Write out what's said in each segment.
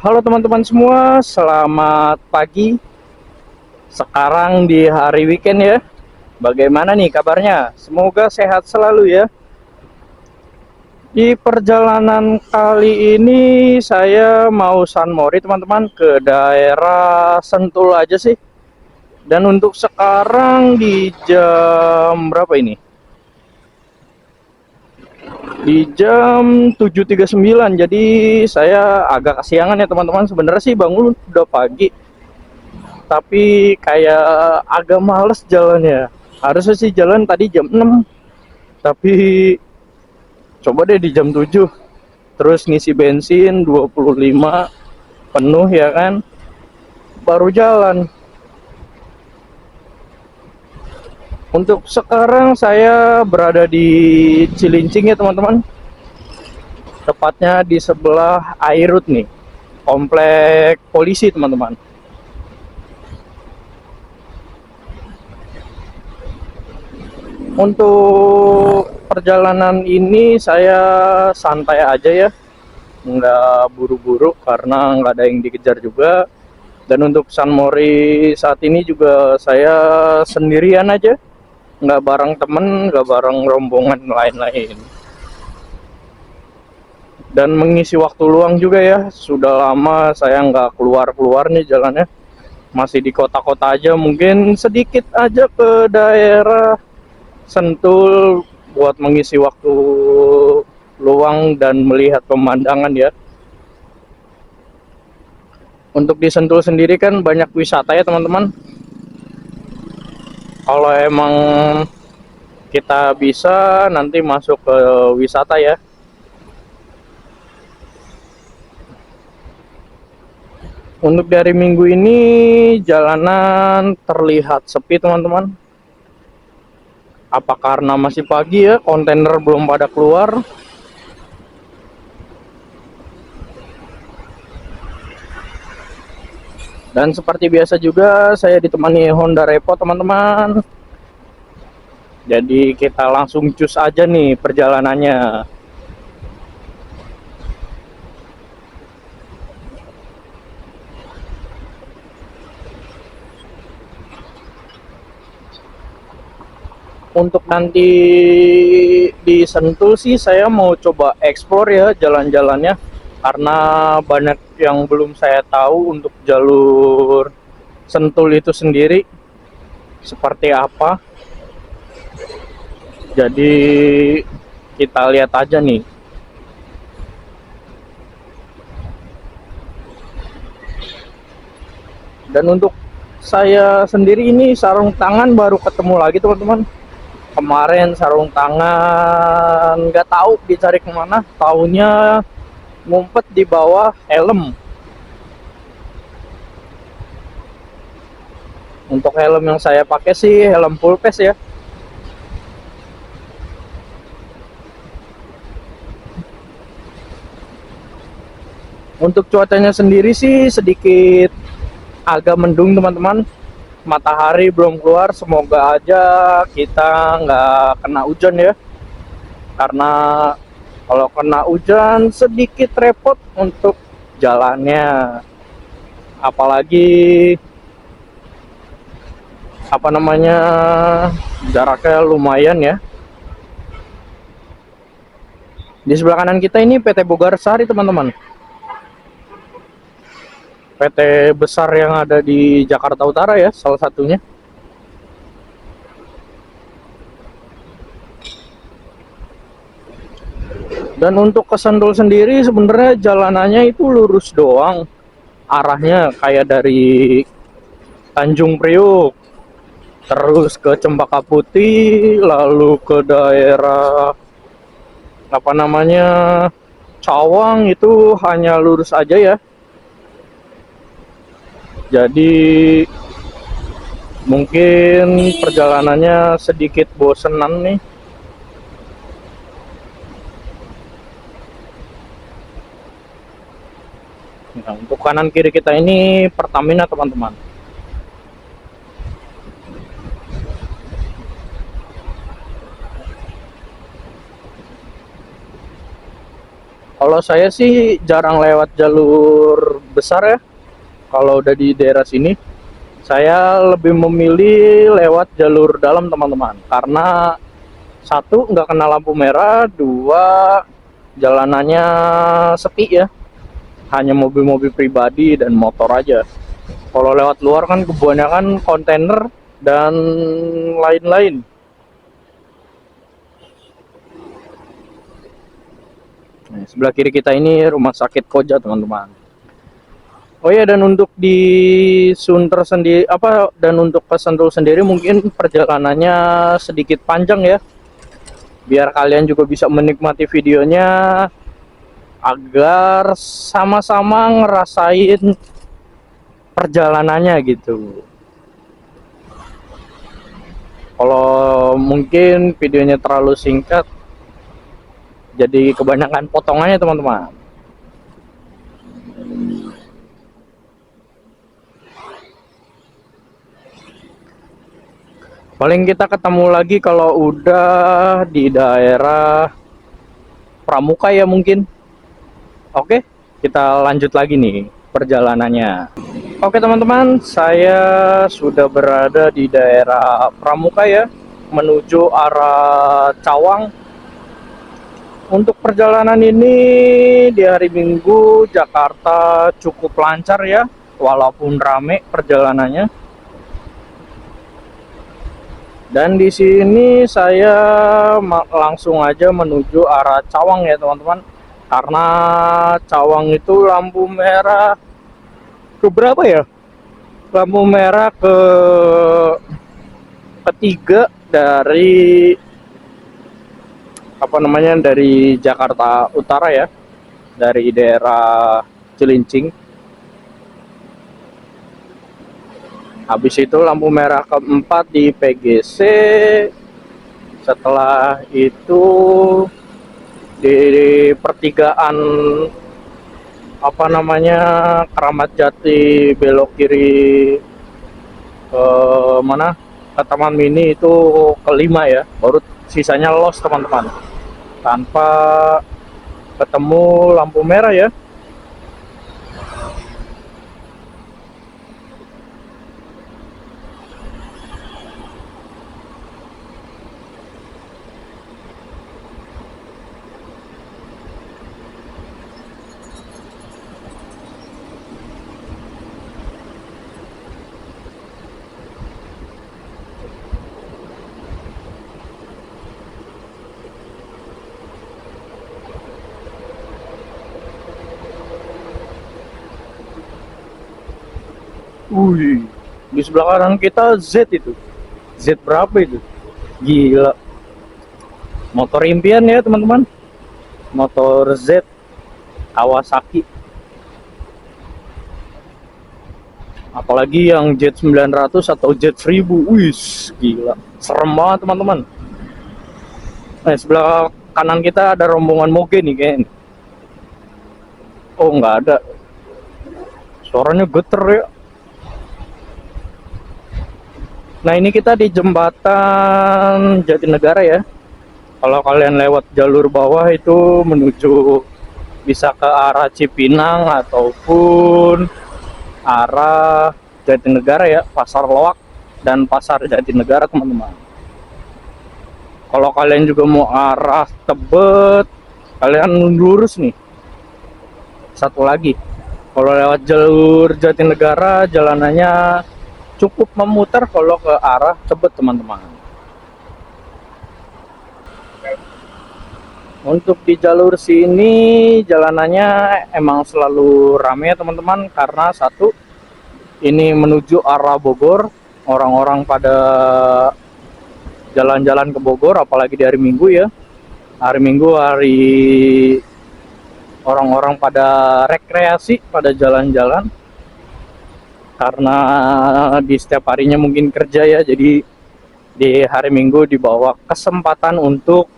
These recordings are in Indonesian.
Halo teman-teman semua, selamat pagi. Sekarang di hari weekend ya. Bagaimana nih kabarnya? Semoga sehat selalu ya. Di perjalanan kali ini saya mau San Mori teman-teman, ke daerah Sentul aja sih. Dan untuk sekarang di jam berapa ini? Di jam 7.39. Jadi saya agak kesiangan ya teman-teman. Sebenarnya sih bangun udah pagi, tapi kayak agak males jalannya. Harusnya sih jalan tadi jam 6, tapi coba deh di jam 7 terus ngisi bensin 25 penuh ya kan, baru jalan. Untuk sekarang saya berada di Cilincing ya teman-teman, tepatnya di sebelah Airut nih, komplek polisi teman-teman. Untuk perjalanan ini saya santai aja ya, nggak buru-buru karena nggak ada yang dikejar juga. Dan untuk San Mori saat ini juga saya sendirian aja, nggak bareng temen, nggak bareng rombongan lain-lain. Dan mengisi waktu luang juga ya, sudah lama saya nggak keluar-keluar nih jalannya, masih di kota-kota aja. Mungkin sedikit aja ke daerah Sentul buat mengisi waktu luang dan melihat pemandangan ya. Untuk di Sentul sendiri kan banyak wisata ya teman-teman. Kalau emang kita bisa nanti masuk ke wisata ya. Untuk dari minggu ini jalanan terlihat sepi teman-teman. Apa karena masih pagi ya, kontainer belum pada keluar. Dan seperti biasa juga saya ditemani Honda Repo teman-teman. Jadi kita langsung cus aja nih perjalanannya. Untuk nanti di Sentul sih saya mau coba explore ya jalan-jalannya, karena banyak yang belum saya tahu untuk jalur Sentul itu sendiri seperti apa. Jadi kita lihat aja nih. Dan untuk saya sendiri ini sarung tangan baru ketemu lagi teman-teman. Kemarin sarung tangan nggak tahu dicari kemana, taunya ngumpet di bawah helm. Untuk helm yang saya pakai sih helm full face ya. Untuk cuacanya sendiri sih sedikit agak mendung teman-teman. Matahari belum keluar, semoga aja kita nggak kena hujan ya. Karena kalau kena hujan sedikit repot untuk jalannya. Apalagi apa namanya, jaraknya lumayan ya. Di sebelah kanan kita ini PT Bogarsari teman-teman, PT besar yang ada di Jakarta Utara ya, salah satunya. Dan untuk ke Sentul sendiri sebenarnya jalanannya itu lurus doang, arahnya kayak dari Tanjung Priuk terus ke Cempaka Putih, lalu ke daerah apa namanya Cawang, itu hanya lurus aja ya. Jadi mungkin perjalanannya sedikit bosenan nih. Nah, untuk kanan kiri kita ini Pertamina teman-teman. Kalau saya sih jarang lewat jalur besar ya. Kalau udah di daerah sini, saya lebih memilih lewat jalur dalam teman-teman, karena satu nggak kena lampu merah, dua jalanannya sepi ya, hanya mobil-mobil pribadi dan motor aja. Kalau lewat luar kan kebanyakan kontainer dan lain-lain. Nah, sebelah kiri kita ini rumah sakit Koja teman-teman. Oh ya, dan untuk di Sunter sendiri dan untuk ke Sentul sendiri mungkin perjalanannya sedikit panjang ya. Biar kalian juga bisa menikmati videonya agar sama-sama ngerasain perjalanannya gitu. Kalau mungkin videonya terlalu singkat, jadi kebanyakan potongannya teman-teman. Paling kita ketemu lagi kalau udah di daerah Pramuka ya mungkin. Oke, kita lanjut lagi nih perjalanannya. Oke teman-teman, saya sudah berada di daerah Pramuka ya, menuju arah Cawang. Untuk perjalanan ini di hari Minggu Jakarta cukup lancar ya, walaupun rame perjalanannya. Dan di sini saya langsung aja menuju arah Cawang ya teman-teman, karena Cawang itu lampu merah ke berapa ya? Lampu merah ketiga dari dari Jakarta Utara ya, dari daerah Cilincing. Habis itu lampu merah keempat di PGC. Setelah itu di pertigaan Keramat Jati belok kiri ke mana? Ke Taman Mini itu kelima ya. Baru sisanya los teman-teman. Tanpa ketemu lampu merah ya. Wih, di sebelah kanan kita Z itu. Z berapa itu? Gila. Motor impian ya teman-teman. Motor Z Kawasaki. Apalagi yang Z900 atau Z1000. Wih, gila. Serem banget teman-teman. Nah, sebelah kanan kita ada rombongan moge nih kayaknya. Oh, nggak ada. Suaranya geter ya. Nah, ini kita di jembatan Jatinegara ya. Kalau kalian lewat jalur bawah itu menuju bisa ke arah Cipinang ataupun arah Jatinegara ya, Pasar Loak dan Pasar Jatinegara teman-teman. Kalau kalian juga mau arah Tebet, kalian lurus nih. Satu lagi, kalau lewat jalur Jatinegara jalanannya cukup memutar kalau ke arah Tebet teman-teman. Untuk di jalur sini jalanannya emang selalu ramai ya teman-teman, karena satu, ini menuju arah Bogor, orang-orang pada jalan-jalan ke Bogor, apalagi di hari Minggu ya. Hari Minggu hari orang-orang pada rekreasi, pada jalan-jalan. Karena di setiap harinya mungkin kerja ya, jadi di hari Minggu dibawa kesempatan untuk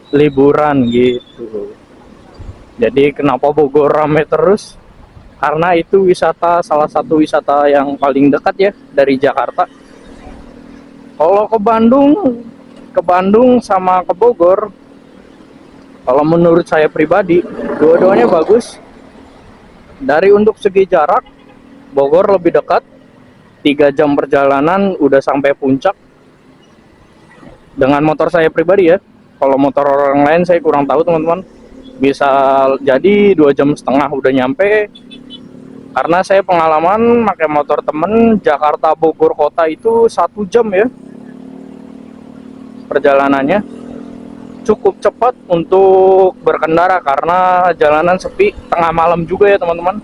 liburan gitu. Jadi kenapa Bogor ramai terus? Karena itu salah satu wisata yang paling dekat ya dari Jakarta. Kalau ke Bandung sama ke Bogor, kalau menurut saya pribadi, dua-duanya bagus. Dari untuk segi jarak, Bogor lebih dekat, 3 jam perjalanan udah sampai puncak dengan motor saya pribadi ya. Kalau motor orang lain saya kurang tahu teman-teman, bisa jadi 2,5 jam udah nyampe. Karena saya pengalaman pakai motor temen Jakarta Bogor kota itu 1 jam ya perjalanannya, cukup cepat untuk berkendara karena jalanan sepi, tengah malam juga ya teman-teman.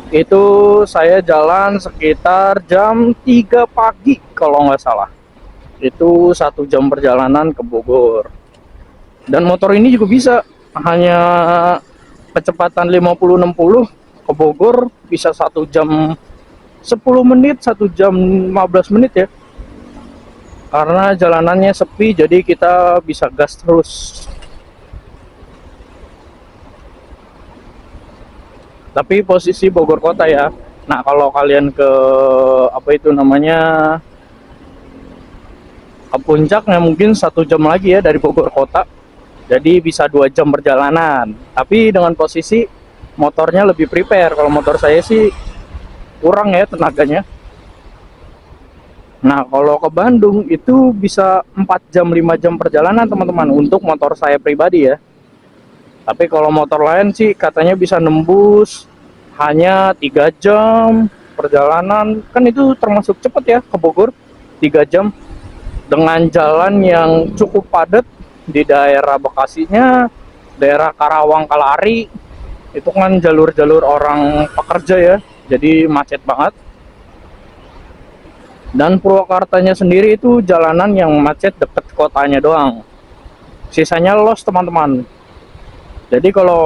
Itu saya jalan sekitar jam 3 pagi kalau nggak salah. Itu 1 jam perjalanan ke Bogor. Dan motor ini juga bisa hanya kecepatan 50-60 ke Bogor bisa 1 jam 10 menit, 1 jam 15 menit ya. Karena jalanannya sepi, jadi kita bisa gas terus. Tapi posisi Bogor kota ya. Nah kalau kalian ke apa itu namanya ke puncaknya mungkin 1 jam lagi ya dari Bogor kota. Jadi bisa 2 jam perjalanan. Tapi dengan posisi motornya lebih prepare. Kalau motor saya sih kurang ya tenaganya. Nah kalau ke Bandung itu bisa 4 jam 5 jam perjalanan teman-teman untuk motor saya pribadi ya. Tapi kalau motor lain sih katanya bisa nembus hanya 3 jam perjalanan. Kan itu termasuk cepat ya ke Bogor, 3 jam dengan jalan yang cukup padat di daerah Bekasinya, daerah Karawang Kalari. Itu kan jalur-jalur orang pekerja ya, jadi macet banget. Dan Purwakartanya sendiri itu jalanan yang macet deket kotanya doang, sisanya los teman-teman. Jadi kalau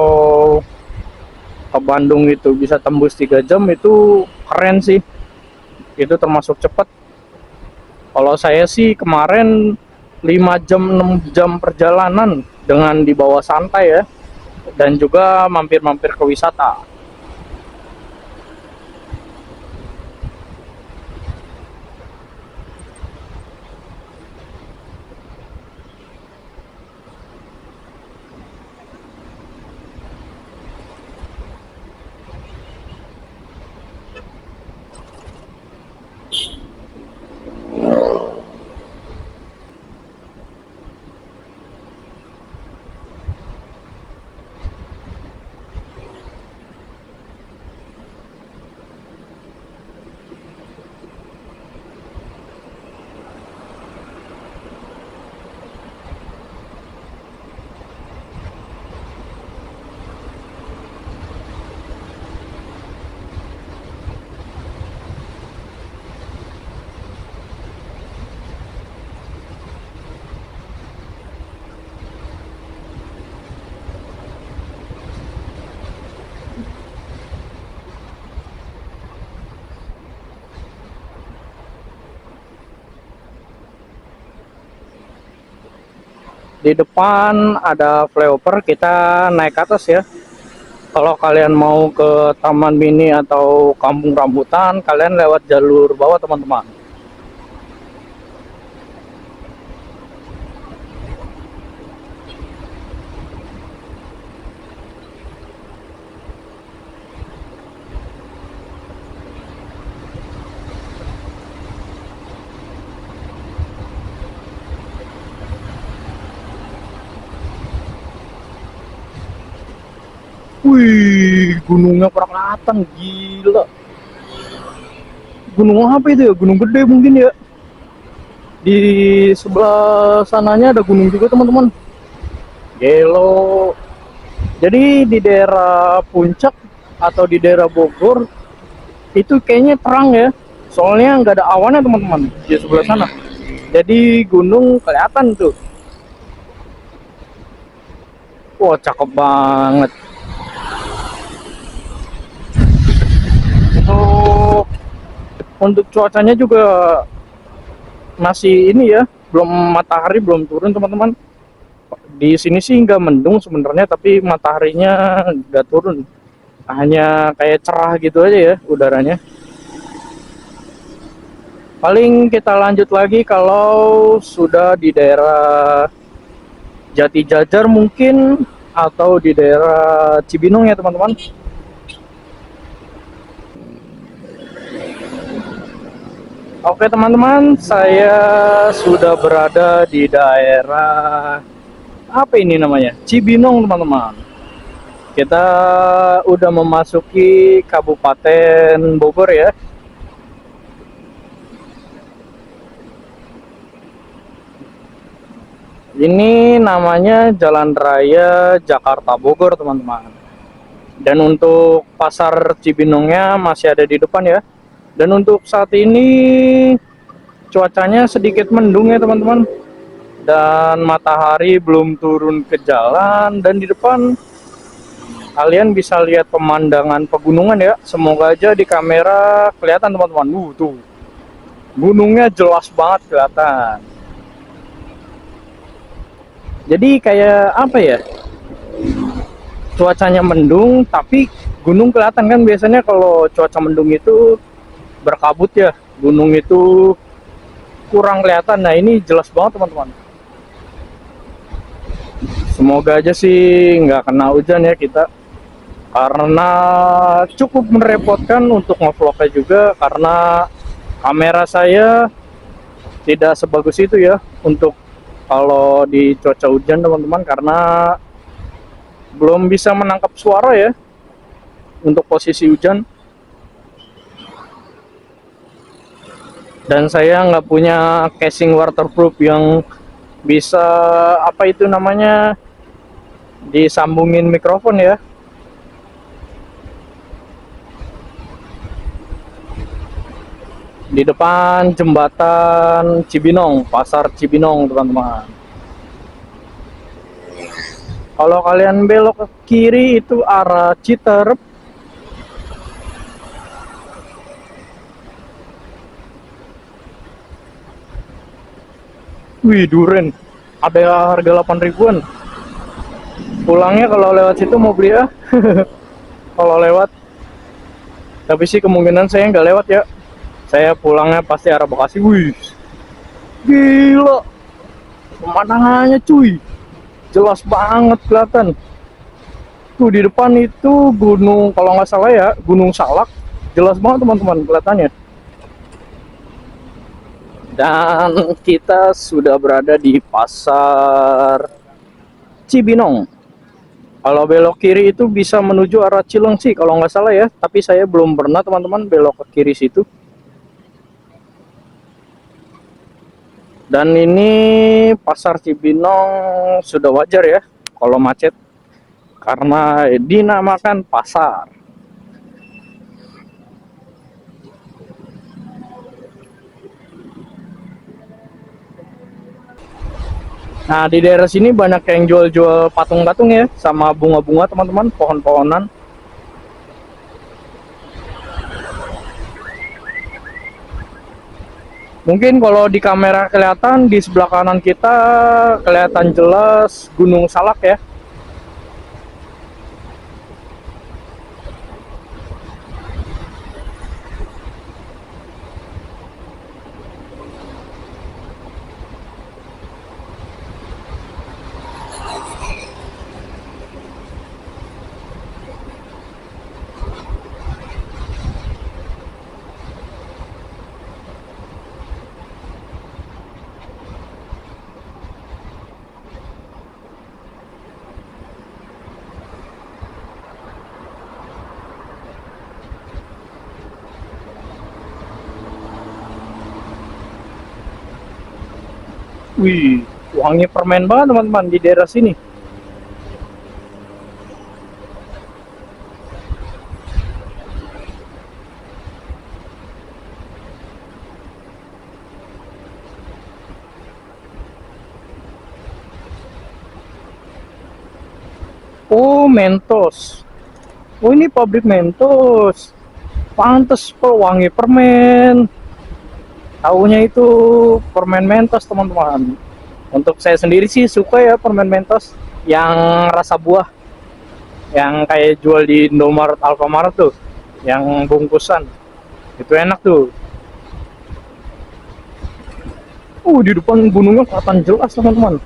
ke Bandung itu bisa tembus 3 jam itu keren sih, itu termasuk cepat. Kalau saya sih kemarin 5 jam 6 jam perjalanan dengan dibawa santai ya, dan juga mampir-mampir ke wisata. Di depan ada flyover, kita naik ke atas ya. Kalau kalian mau ke Taman Mini atau Kampung Rambutan, kalian lewat jalur bawah teman-teman. Wih, gunungnya kelihatan gila. Gunung apa itu ya? Gunung gede mungkin ya. Di sebelah sananya ada gunung juga teman-teman. Gelo. Jadi di daerah puncak atau di daerah Bogor itu kayaknya terang ya. Soalnya nggak ada awannya teman-teman di sebelah sana. Jadi gunung kelihatan tuh. Wah, cakep banget. Untuk untuk cuacanya juga masih ini ya, belum, matahari belum turun teman-teman. Di sini sih nggak mendung sebenarnya, tapi mataharinya nggak turun, hanya kayak cerah gitu aja ya udaranya. Paling kita lanjut lagi kalau sudah di daerah Jati Jajar mungkin atau di daerah Cibinong ya teman-teman. Oke teman-teman, saya sudah berada di daerah apa ini namanya? Cibinong teman-teman. Kita udah memasuki Kabupaten Bogor ya. Ini namanya Jalan Raya Jakarta Bogor teman-teman. Dan untuk pasar Cibinongnya masih ada di depan ya. Dan untuk saat ini cuacanya sedikit mendung ya teman-teman. Dan matahari belum turun ke jalan. Dan di depan kalian bisa lihat pemandangan pegunungan ya. Semoga aja di kamera kelihatan teman-teman. Tuh, gunungnya jelas banget kelihatan. Jadi kayak apa ya, cuacanya mendung tapi gunung kelihatan kan. Biasanya kalau cuaca mendung itu berkabut ya, gunung itu kurang kelihatan. Nah ini jelas banget teman-teman. Semoga aja sih nggak kena hujan ya kita, karena cukup merepotkan untuk ngevlognya juga, karena kamera saya tidak sebagus itu ya untuk kalau di cuaca hujan teman-teman, karena belum bisa menangkap suara ya untuk posisi hujan. Dan saya nggak punya casing waterproof yang bisa apa itu namanya disambungin mikrofon ya. Di depan jembatan Cibinong, pasar Cibinong teman-teman. Kalau kalian belok ke kiri itu arah Citerep. Wih, duren. Ada harga 8 ribuan. Pulangnya kalau lewat situ mau beli ya. Kalau lewat. Tapi sih kemungkinan saya nggak lewat ya. Saya pulangnya pasti arah Bekasi. Wih, gila. Pemandangannya cuy. Jelas banget kelihatan. Tuh di depan itu gunung, kalau nggak salah ya, Gunung Salak. Jelas banget teman-teman kelihatannya. Dan kita sudah berada di pasar Cibinong. Kalau belok kiri itu bisa menuju arah Cilengsi kalau nggak salah ya. Tapi saya belum pernah teman-teman belok ke kiri situ. Dan ini pasar Cibinong sudah wajar ya kalau macet, karena dinamakan pasar. Nah di daerah sini banyak yang jual-jual patung-patung ya, sama bunga-bunga teman-teman, pohon-pohonan. Mungkin kalau di kamera kelihatan, di sebelah kanan kita kelihatan jelas Gunung Salak ya. Wih, wangi permen banget teman-teman di daerah sini. Oh, Mentos. Oh, ini pabrik Mentos. Pantes kok wangi permen. Taunya itu permen Mentos teman-teman. Untuk saya sendiri sih suka ya permen Mentos yang rasa buah, yang kayak jual di Indomaret, Alfamaret tuh, yang bungkusan. Itu enak tuh. Di depan gunungnya kelihatan jelas teman-teman.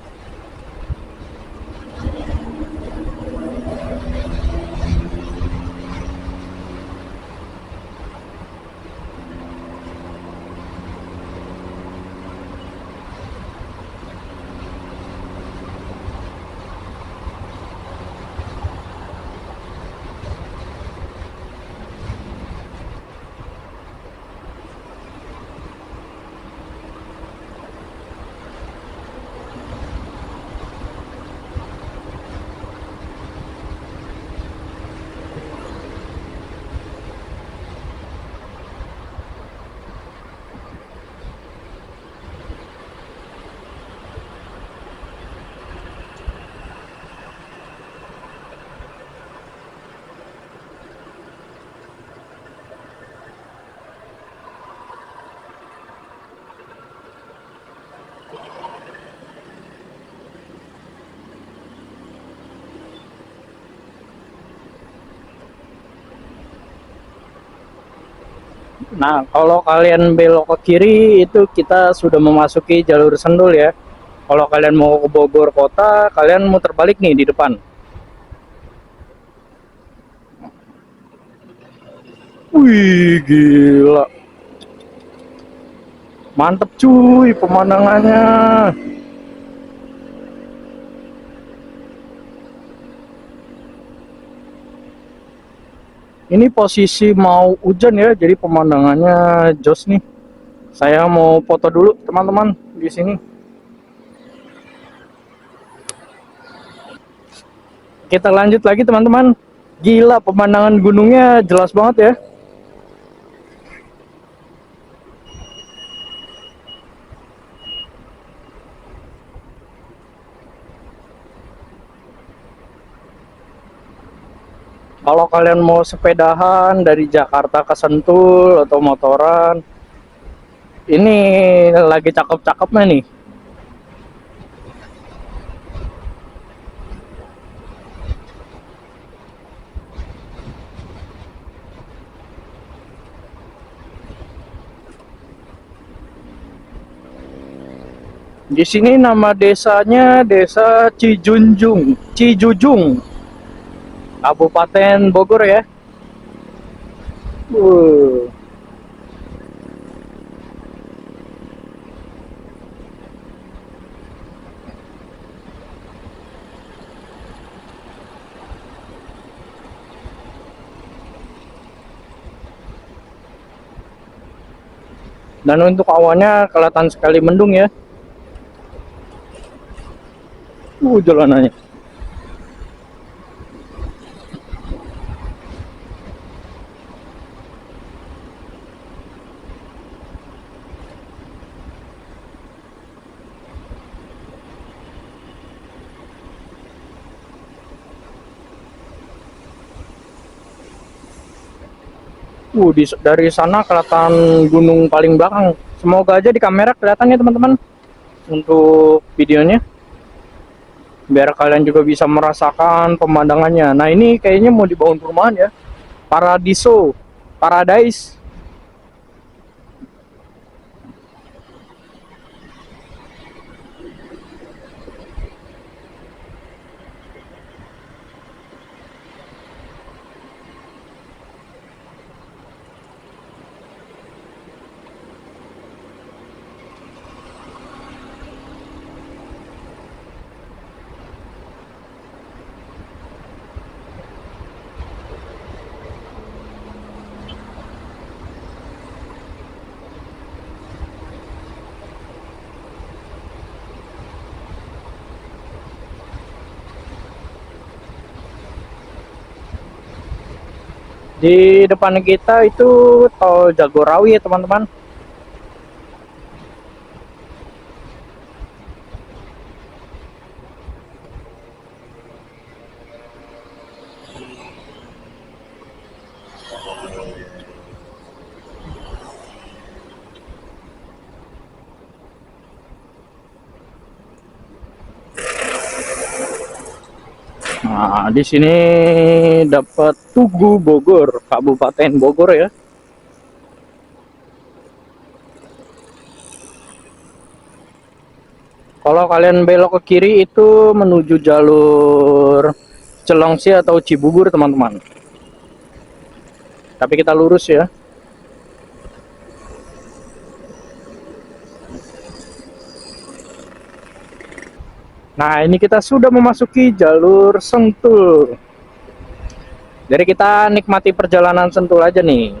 Nah, kalau kalian belok ke kiri itu kita sudah memasuki jalur Sentul ya. Kalau kalian mau ke Bogor kota, kalian muter balik nih di depan. Wih, gila. Mantep cuy pemandangannya. Ini posisi mau hujan ya, jadi pemandangannya jos nih. Saya mau foto dulu teman-teman di sini. Kita lanjut lagi teman-teman. Gila pemandangan gunungnya jelas banget ya. Kalau kalian mau sepedahan dari Jakarta ke Sentul atau motoran, ini lagi cakep-cakepnya nih. Di sini nama desanya Desa Cijujung, Kabupaten Bogor ya. Uh. Dan untuk awannya kelihatan sekali mendung ya. Jalanannya. Dari sana kelihatan gunung paling belakang. Semoga aja di kamera kelihatan ya teman-teman untuk videonya. Biar kalian juga bisa merasakan pemandangannya. Nah ini kayaknya mau dibangun perumahan ya. Paradise. Di depan kita itu tol Jagorawi ya teman-teman. Nah, di sini dapat Tugu Bogor, Kabupaten Bogor ya. Kalau kalian belok ke kiri itu menuju jalur Celengsi atau Cibubur, teman-teman. Tapi kita lurus ya. Nah, ini kita sudah memasuki jalur Sentul. Jadi kita nikmati perjalanan Sentul aja nih.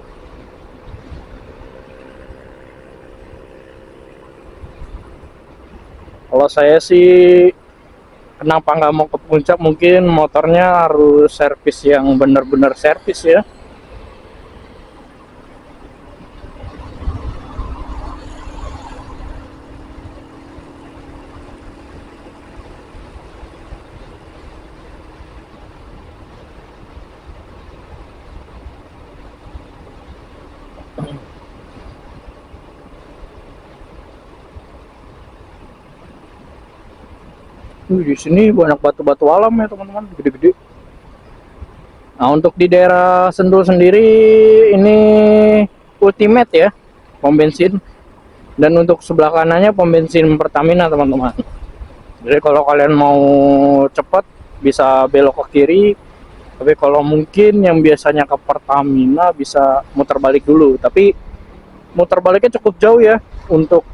Kalau saya sih kenapa nggak mau ke puncak, mungkin motornya harus servis yang benar-benar servis ya. Di sini banyak batu-batu alam ya teman-teman, gede-gede. Nah untuk di daerah Sentul sendiri ini Ultimate ya, pom bensin. Dan untuk sebelah kanannya pom bensin Pertamina teman-teman. Jadi kalau kalian mau cepat bisa belok ke kiri, tapi kalau mungkin yang biasanya ke Pertamina bisa muter balik dulu. Tapi muter baliknya cukup jauh ya untuk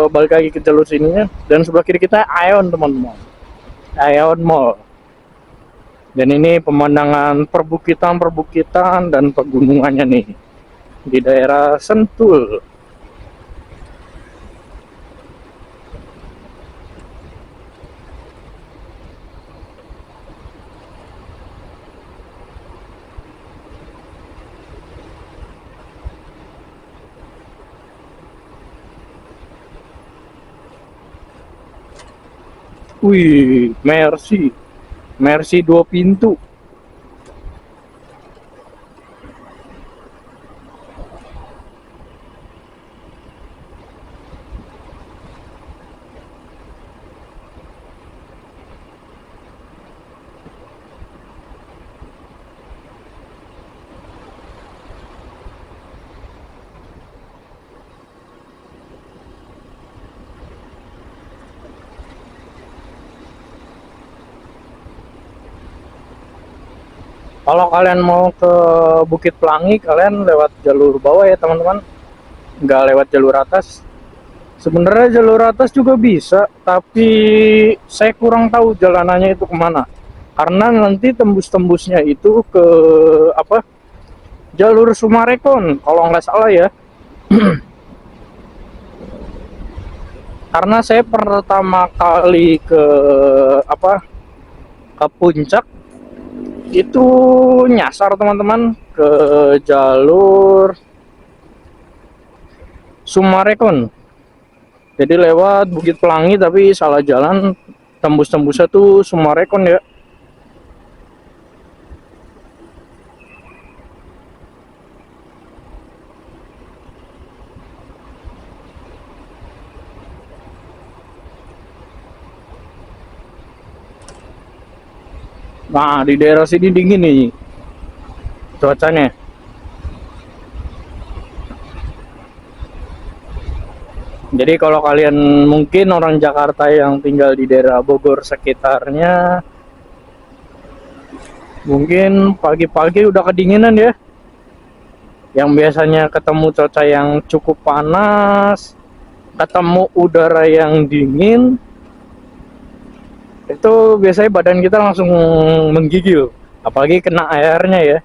balik lagi ke jalur sininya. Dan sebelah kiri kita Aeon teman-teman, Aeon Mall. Dan ini pemandangan perbukitan dan pegunungannya nih di daerah Sentul. Wih, Mercy, Mercy 2 pintu. Kalau kalian mau ke Bukit Pelangi, kalian lewat jalur bawah ya teman-teman, nggak lewat jalur atas. Sebenarnya jalur atas juga bisa, tapi saya kurang tahu jalanannya itu kemana. Karena nanti tembus-tembusnya itu ke apa? Jalur Sumarekon, kalau nggak salah ya. Karena saya pertama kali ke apa? Ke puncak itu nyasar teman-teman ke jalur Sumarekon. Jadi lewat Bukit Pelangi tapi salah jalan, tembus-tembusnya tuh Sumarekon ya. Nah, di daerah sini dingin nih cuacanya. Jadi kalau kalian mungkin orang Jakarta yang tinggal di daerah Bogor sekitarnya, mungkin pagi-pagi udah kedinginan ya. Yang biasanya ketemu cuaca yang cukup panas, ketemu udara yang dingin, itu biasanya badan kita langsung menggigil. Apalagi kena airnya ya.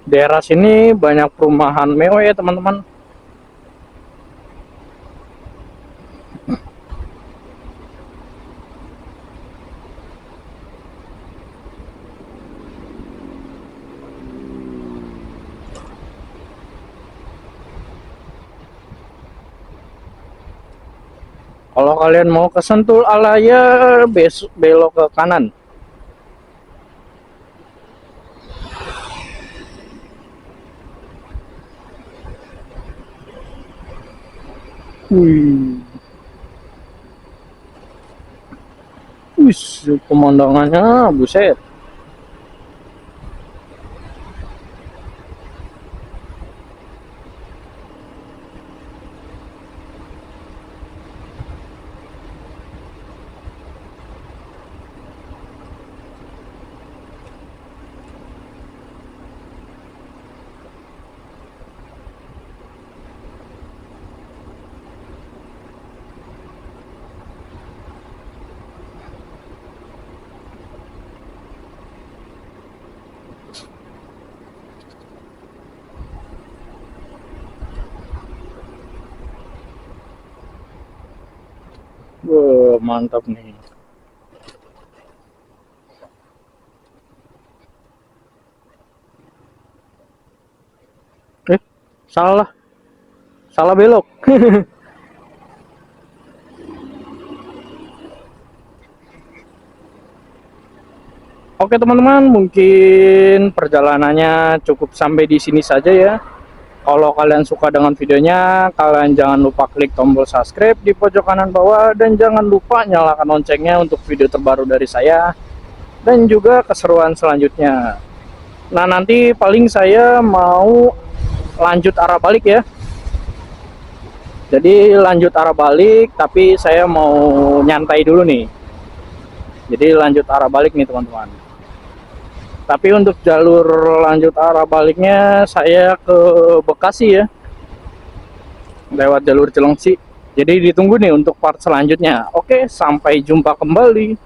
Daerah sini banyak perumahan mewah ya teman-teman. Kalau kalian mau ke Sentul Alaya, belok ke kanan. Wih, wih, pemandangannya buset. Wah, mantap nih. Eh, salah. Salah belok. Oke teman-teman, mungkin perjalanannya cukup sampai di sini saja ya. Kalau kalian suka dengan videonya, kalian jangan lupa klik tombol subscribe di pojok kanan bawah dan jangan lupa nyalakan loncengnya untuk video terbaru dari saya dan juga keseruan selanjutnya. Nah, nanti paling saya mau lanjut arah balik ya. Jadi lanjut arah balik, tapi saya mau nyantai dulu nih. Jadi lanjut arah balik nih teman-teman. Tapi untuk jalur lanjut arah baliknya saya ke Bekasi ya, lewat jalur Cilengsi. Jadi ditunggu nih untuk part selanjutnya. Oke, sampai jumpa kembali.